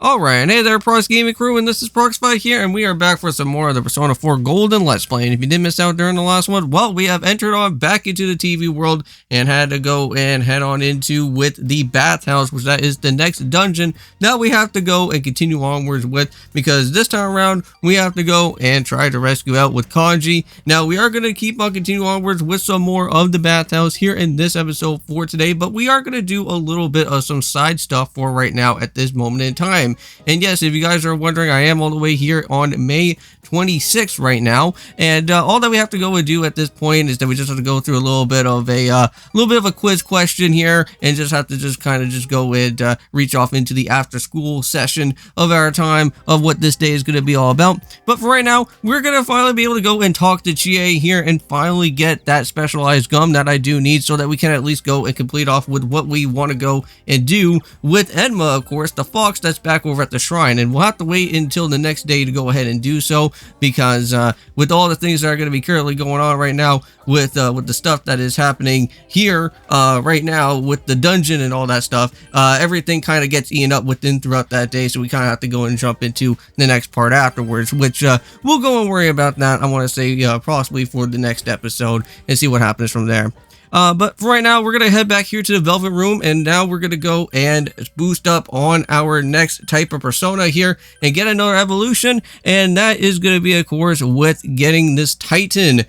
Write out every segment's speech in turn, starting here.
Alright, hey there Prox Gaming Crew, and this is Proxify here, and we are back for some more of the Persona 4 Golden Let's Play. And if you did miss out during the last one, well, we have entered on back into the TV world and had to go and head on into with the Bathouse, which that is the next dungeon that we have to go and continue onwards with, because this time around we have to go and try to rescue out with Kanji. Now, we are going to keep on continuing onwards with some more of the Bathouse here in this episode for today, but we are going to do a little bit of some side stuff for right now at this moment in time. And yes, if you guys are wondering, I am all the way here on May 26th right now, and all that we have to go and do at this point is that we just have to go through a little bit of a quiz question here, and just have to just kind of just go and reach off into the after school session of our time of what this day is going to be all about. But for right now, we're going to finally be able to go and talk to Chie here and finally get that specialized gum that I do need, so that we can at least go and complete off with what we want to go and do with Enma, of course, the fox that's back over at the shrine. And we'll have to wait until the next day to go ahead and do so, because with all the things that are going to be currently going on right now with the stuff that is happening here right now with the dungeon and all that stuff, everything kind of gets eaten up within throughout that day, so we kind of have to go and jump into the next part afterwards, which we'll go and worry about that, I want to say, possibly for the next episode, and see what happens from there. But for right now, we're going to head back here to the Velvet Room, and now we're going to go and boost up on our next type of persona here and get another evolution, and that is going to be, of course, with getting this Titan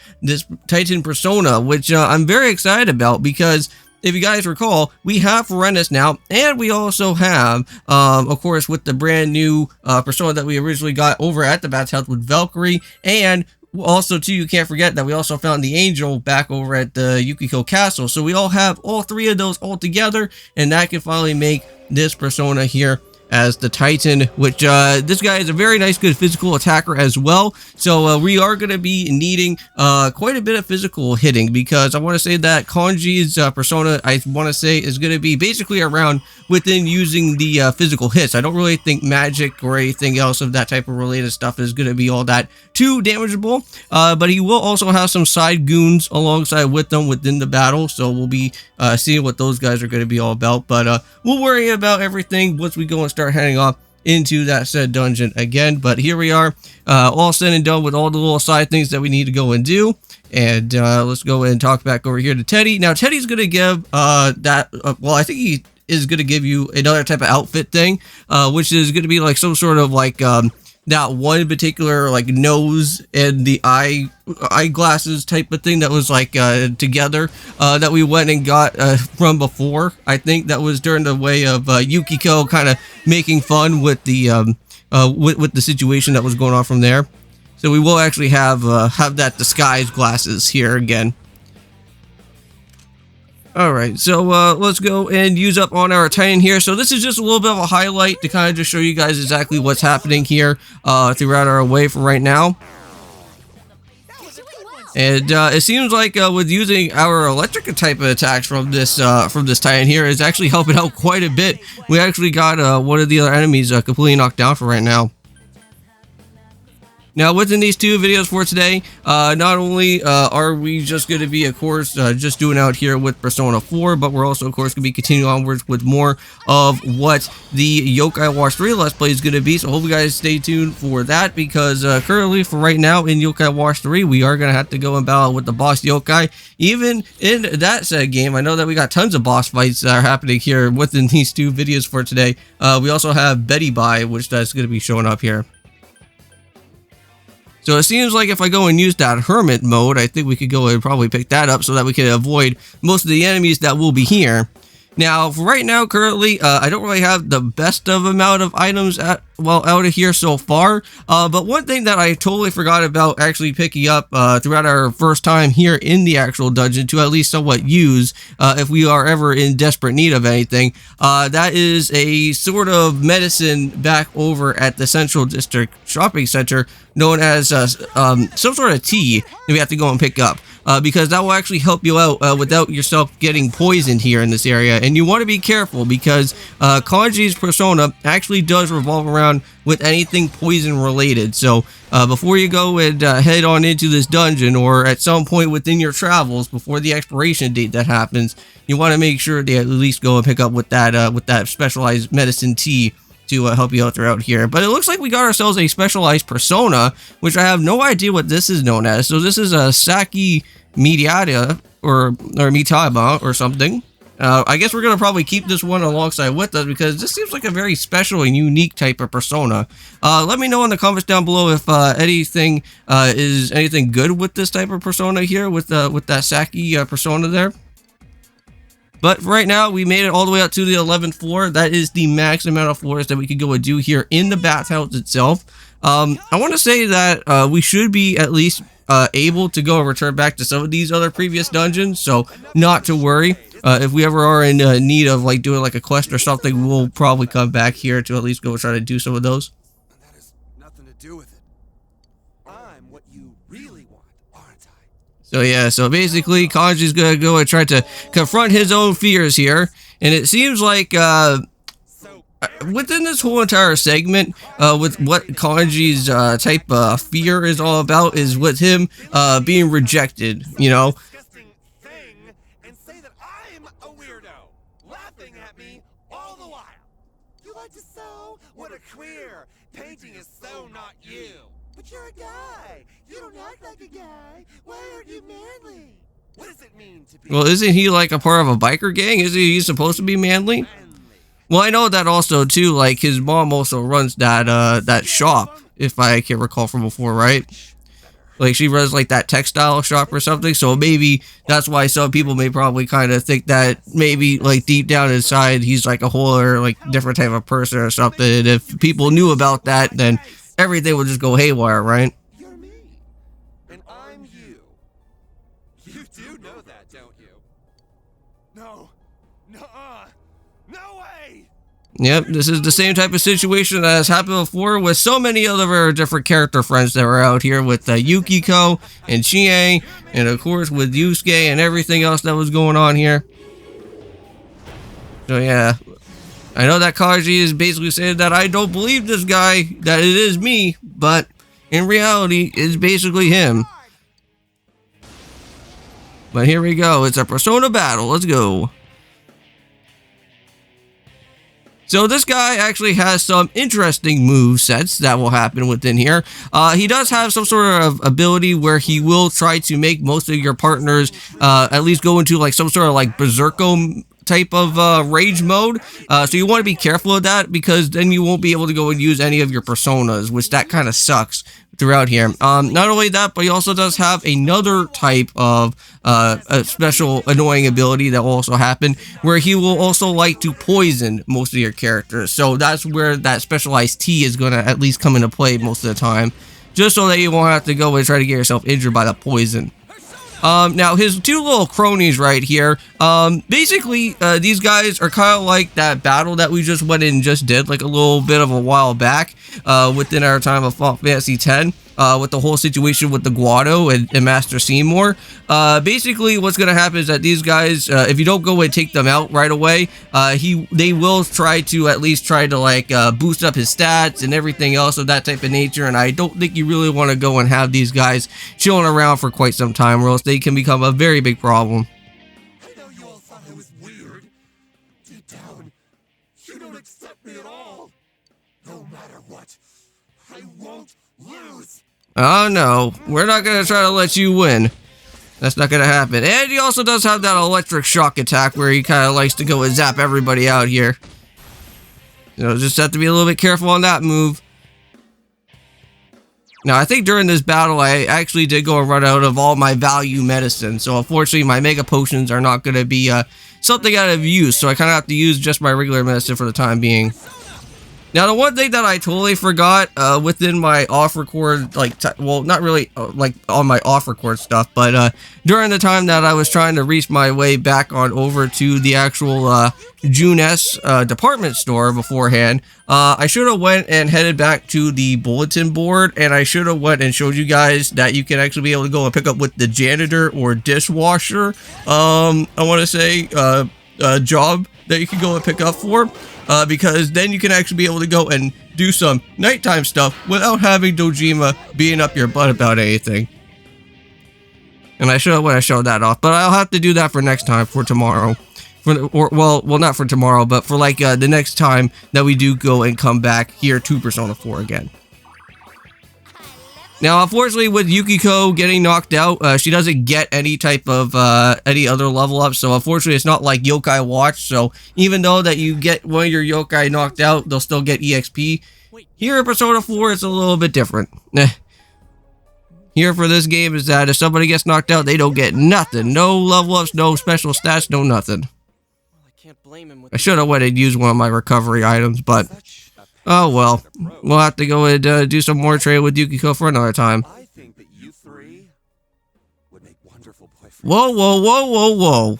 persona, which I'm very excited about, because if you guys recall, we have Ferennis now, and we also have, of course, with the brand new persona that we originally got over at the Bathouse with Valkyrie, and also, too, you can't forget that we also found the angel back over at the Yukiko Castle. So we all have all three of those all together, and that can finally make this persona here as the Titan, which this guy is a very nice, good physical attacker as well. So we are going to be needing quite a bit of physical hitting, because I want to say that Kanji's persona, I want to say, is going to be basically around within using the physical hits. I don't really think magic or anything else of that type of related stuff is going to be all that too damageable, but he will also have some side goons alongside with them within the battle, so we'll be seeing what those guys are going to be all about. But we'll worry about everything once we go and start heading off into that said dungeon again. But here we are, all said and done with all the little side things that we need to go and do, and let's go and talk back over here to Teddy. Now, Teddy's going to give well, I think he is going to give you another type of outfit thing, which is going to be like some sort of like that one particular like nose and the eyeglasses type of thing that was like together, that we went and got from before. I think that was during the way of Yukiko kind of making fun with the with the situation that was going on from there. So we will actually have that disguise glasses here again. Alright, so let's go and use up on our Titan here. So this is just a little bit of a highlight to kind of just show you guys exactly what's happening here throughout our way for right now. And it seems like with using our electric type of attacks from this Titan here is actually helping out quite a bit. We actually got one of the other enemies completely knocked down for right now. Now, within these two videos for today, not only are we just going to be, of course, just doing out here with Persona 4, but we're also, of course, going to be continuing onwards with more of what the Yokai Watch 3 Let's Play is going to be. So, hope you guys stay tuned for that, because currently, for right now, in Yokai Watch 3, we are going to have to go and battle with the boss Yokai. Even in that said game, I know that we got tons of boss fights that are happening here within these two videos for today. We also have Betty Bye, which that's going to be showing up here. So it seems like if I go and use that hermit mode, I think we could go and probably pick that up so that we can avoid most of the enemies that will be here. Now, for right now, currently, I don't really have the best of amount of items out of here so far. But one thing that I totally forgot about actually picking up throughout our first time here in the actual dungeon to at least somewhat use if we are ever in desperate need of anything, that is a sort of medicine back over at the Central District Shopping Center known as some sort of tea that we have to go and pick up. Because that will actually help you out without yourself getting poisoned here in this area. And you want to be careful, because Kanji's persona actually does revolve around with anything poison related. So before you go and head on into this dungeon, or at some point within your travels before the expiration date that happens, you want to make sure to at least go and pick up with that specialized medicine tea to help you out throughout here. But it looks like we got ourselves a specialized persona, which I have no idea what this is known as. So this is a Saki Mediata or Mitaba or something. I guess we're going to probably keep this one alongside with us because this seems like a very special and unique type of persona. Let me know in the comments down below if anything is anything good with this type of persona here with that Saki persona there. But right now, we made it all the way up to the 11th floor. That is the max amount of floors that we could go and do here in the Bathouse itself. I want to say that we should be at least able to go and return back to some of these other previous dungeons, so not to worry. If we ever are in need of like doing like a quest or something, we'll probably come back here to at least go try to do some of those. That has nothing to do with it. I'm what you really want, aren't I? So yeah, so basically Kanji's gonna go and try to confront his own fears here, and it seems like within this whole entire segment, with what Kanji's type of fear is all about is with him being rejected, you know. And say that I'm a weirdo, laughing at me all the while. You like to sew? What a queer. Painting is so not you. But you're a guy. You don't act like a guy. Why aren't you manly? What does it mean to be? Well, isn't he like a part of a biker gang? Isn't he supposed to be manly? Well, I know that also too, like his mom also runs that shop, if I can recall from before, right? Like she runs like that textile shop or something, so maybe that's why some people may probably kind of think that maybe like deep down inside he's like a whole or like different type of person or something, and if people knew about that, then everything would just go haywire, right? You're me, and I'm you. You do know that, don't you? No, nuh-uh. No way! Yep, this is the same type of situation that has happened before with so many other different character friends that were out here with Yukiko and Chie, and of course with Yusuke and everything else that was going on here. So yeah, I know that Kanji is basically saying that I don't believe this guy, that it is me, but in reality, it's basically him. But here we go, it's a persona battle, let's go. So this guy actually has some interesting move sets that will happen within here. He does have some sort of ability where he will try to make most of your partners at least go into like some sort of like berserko type of rage mode. So you want to be careful of that because then you won't be able to go and use any of your personas, which that kind of sucks throughout here. Not only that, but he also does have another type of a special annoying ability that will also happen where he will also like to poison most of your characters. So that's where that specialized T is going to at least come into play most of the time, just so that you won't have to go and try to get yourself injured by the poison. Now his two little cronies right here, basically, these guys are kind of like that battle that we just went in and just did like a little bit of a while back, within our time of Final Fantasy X, with the whole situation with the Guado and Master Seymour. Basically what's going to happen is that these guys, if you don't go and take them out right away, they will try to at least try to like, boost up his stats and everything else of that type of nature, and I don't think you really want to go and have these guys chilling around for quite some time, or else they can become a very big problem. I know you all thought I was weird. Deep down, you don't accept me at all. No matter what, I won't lose. Oh no, we're not going to try to let you win. That's not going to happen. And he also does have that electric shock attack where he kind of likes to go and zap everybody out here. You know, just have to be a little bit careful on that move. Now, I think during this battle, I actually did go and run out of all my value medicine. So, unfortunately, my mega potions are not going to be something out of use. So, I kind of have to use just my regular medicine for the time being. Now, the one thing that I totally forgot within my off-record, like, well, not really, like, on my off-record stuff, but during the time that I was trying to reach my way back on over to the actual June S department store beforehand, I should have went and headed back to the bulletin board, and I should have went and showed you guys that you can actually be able to go and pick up with the janitor or dishwasher, I want to say, job that you can go and pick up for. Because then you can actually be able to go and do some nighttime stuff without having Dojima being up your butt about anything. And I should have when I showed that off, but I'll have to do that for next time, for tomorrow. well, not for tomorrow, but for like the next time that we do go and come back here to Persona 4 again. Now, unfortunately, with Yukiko getting knocked out, she doesn't get any type of any other level up. So, unfortunately, it's not like Yokai Watch. So, even though that you get one of your yokai knocked out, they'll still get EXP. Here in Persona 4, it's a little bit different. Here for this game is that if somebody gets knocked out, they don't get nothing. No level ups, no special stats, no nothing. I should have went and used one of my recovery items, but oh well. We'll have to go and do some more trade with Yukiko for another time. I think that you three would make wonderful boyfriends. Whoa, whoa, whoa, whoa, whoa.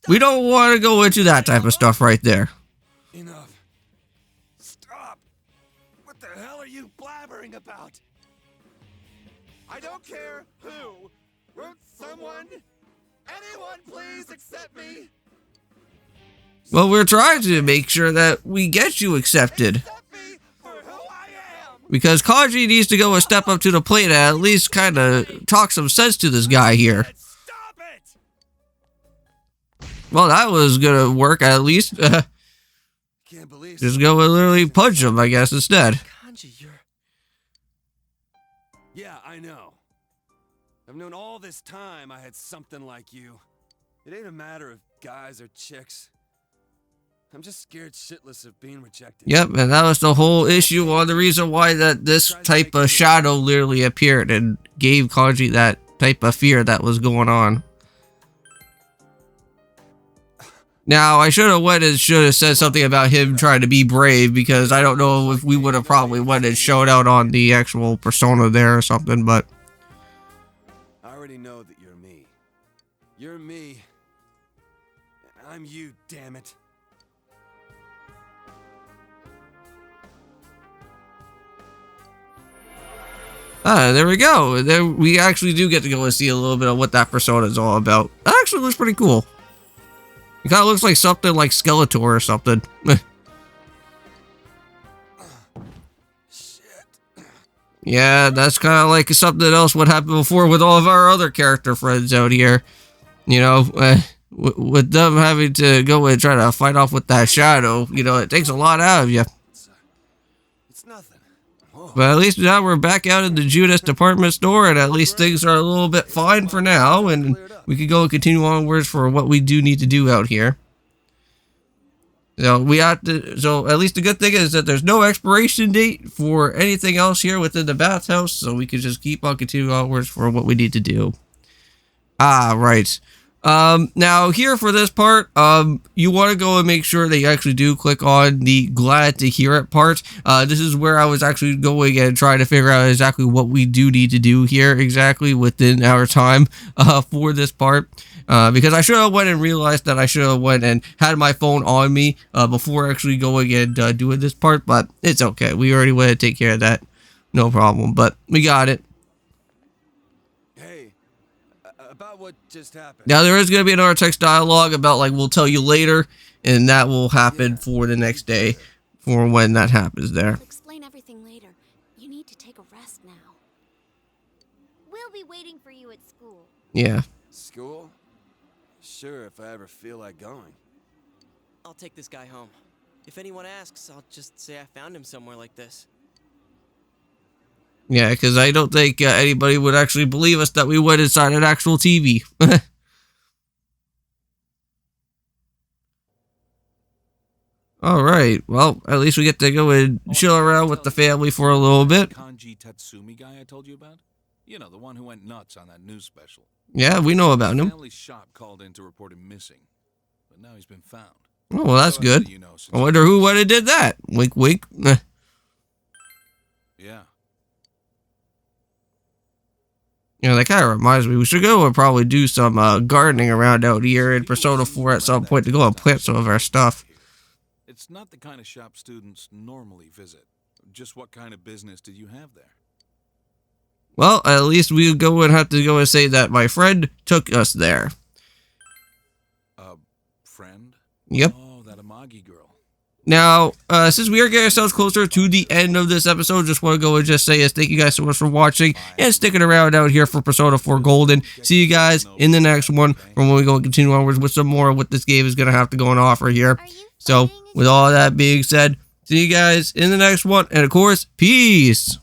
We don't want to go into that type of stuff right there. Enough. Stop. What the hell are you blabbering about? I don't care who. Won't someone, anyone please accept me? Well, we're trying to make sure that we get you accepted. Accept me for who I am. Because Kanji needs to go a step up to the plate and at least kind of talk some sense to this guy here. Stop it. Well, that was gonna work at least. Can't believe Just go and literally punch him, I guess, instead. Kanji, you're... Yeah, I know. I've known all this time I had something like you. It ain't a matter of guys or chicks. I'm just scared shitless of being rejected. Yep, and that was the whole issue on the reason why that this type of shadow literally appeared and gave Kanji that type of fear that was going on. Now, I should have said something about him trying to be brave, because I don't know if we would have probably went and showed out on the actual persona there or something, but... I already know that you're me. You're me. And I'm you, damn it. Ah, there we go. There we actually do get to go and see a little bit of what that persona is all about. That actually looks pretty cool. It kind of looks like something like Skeletor or something. Shit. Yeah, that's kind of like something else what happened before with all of our other character friends out here. You know, with them having to go and try to fight off with that shadow, you know, it takes a lot out of you. It's nothing. But at least now we're back out in the Judas department store, and at least things are a little bit fine for now, and we can go and continue onwards for what we do need to do out here. So we have to. So at least the good thing is that there's no expiration date for anything else here within the bathhouse, so we can just keep on continuing onwards for what we need to do. Ah, right. Now here for this part, you want to go and make sure that you actually do click on the glad to hear it part. This is where I was actually going and trying to figure out exactly what we do need to do here exactly within our time, for this part. Because I should have went and realized that I should have went and had my phone on me, before actually going and, doing this part, but it's okay. We already went to take care of that. No problem, but we got it. About what just happened. Now, there is going to be another text dialogue about, like, we'll tell you later, and that will happen for the next day, for when that happens there. I'll explain everything later. You need to take a rest now. We'll be waiting for you at school. Yeah. School? Sure, if I ever feel like going. I'll take this guy home. If anyone asks, I'll just say I found him somewhere like this. Yeah, because I don't think anybody would actually believe us that we went inside an actual TV. Alright, well, at least we get to go and chill around with the family for a little bit. Kanji Tatsumi guy I told you about? You know, the one who went nuts on that news special. Yeah, we know about him. Family shop called in to report him missing, but now he's been found. Oh, well, that's So good. you know, since I wonder who went and did that. Wink, wink. Yeah. You know, that kind of reminds me, we should go and probably do some gardening around out here in Persona 4 at some point to go and plant some of our stuff. It's not the kind of shop students normally visit. Just what kind of business did you have there? Well, at least we'll go and have to go and say that my friend took us there. A friend? Yep. Oh, that Amagi girl. Now, since we are getting ourselves closer to the end of this episode, just want to go and just say thank you guys so much for watching and sticking around out here for Persona 4 Golden. See you guys in the next one from when we go and continue onwards with some more of what this game is going to have to go and offer here. So, with all that being said, see you guys in the next one, and of course, peace!